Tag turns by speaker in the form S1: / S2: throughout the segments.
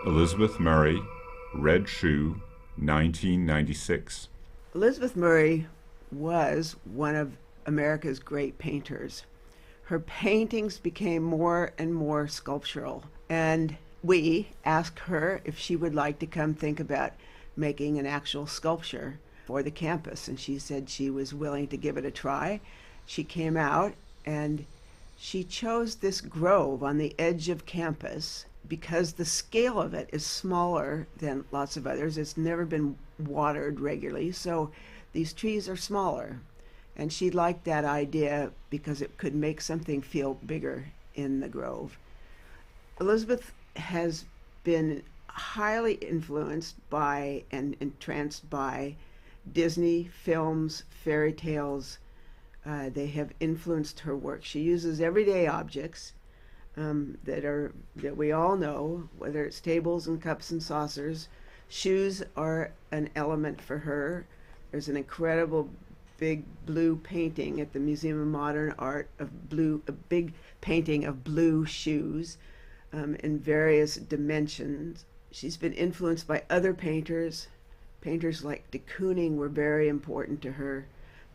S1: Elizabeth Murray, Red Shoe, 1996.
S2: Elizabeth Murray was one of America's great painters. Her paintings became more and more sculptural, and we asked her if she would like to come think about making an actual sculpture for the campus, and she said she was willing to give it a try. She came out and she chose this grove on the edge of campus because the scale of it is smaller than lots of others. It's never been watered regularly, so these trees are smaller. And she liked that idea because it could make something feel bigger in the grove. Elizabeth has been highly influenced by and entranced by Disney films, fairy tales. They have influenced her work. She uses everyday objects that we all know, whether it's tables and cups and saucers. Shoes are an element for her. There's an incredible big blue painting at the Museum of Modern Art of blue, a big painting of blue shoes in various dimensions. She's been influenced by other painters. Painters like de Kooning were very important to her.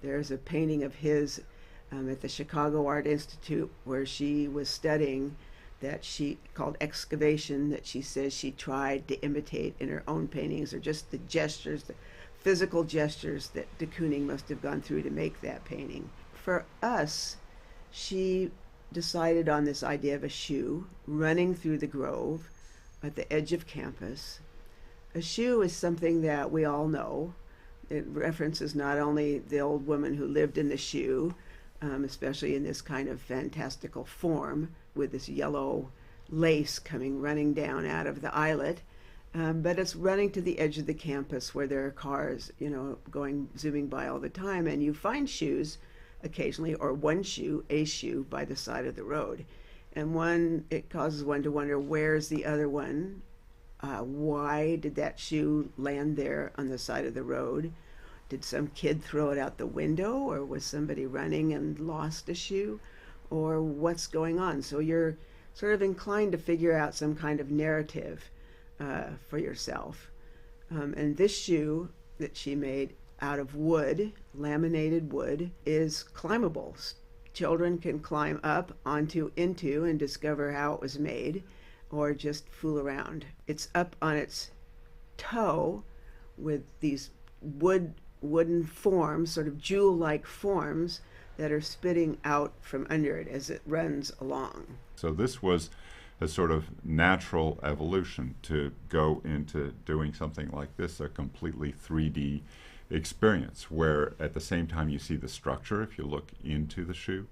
S2: There's a painting of his at the Chicago Art Institute where she was studying that she called excavation, that she says she tried to imitate in her own paintings, or just the gestures, the physical gestures that de Kooning must have gone through to make that painting. For us, she decided on this idea of a shoe running through the grove at the edge of campus. A shoe is something that we all know. It references not only the old woman who lived in the shoe, especially in this kind of fantastical form with this yellow lace running down out of the eyelet, but it's running to the edge of the campus where there are cars, zooming by all the time, and you find shoes occasionally, or one shoe, a shoe, by the side of the road. And it causes one to wonder, where's the other one? Why did that shoe land there on the side of the road? Did some kid throw it out the window, or was somebody running and lost a shoe? Or what's going on? So you're sort of inclined to figure out some kind of narrative for yourself. And this shoe that she made out of wood, laminated wood, is climbable. Children can climb up into and discover how it was made, or just fool around. It's up on its toe with these wooden forms, sort of jewel-like forms, that are spitting out from under it as it runs along.
S1: So this was a sort of natural evolution to go into doing something like this, a completely 3D experience, where at the same time you see the structure. If you look into the shoe,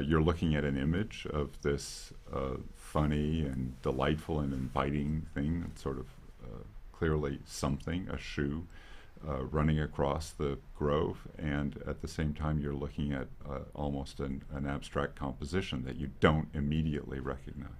S1: you're looking at an image of this funny and delightful and inviting thing, and sort of clearly something, a shoe, running across the grove, and at the same time you're looking at almost an abstract composition that you don't immediately recognize.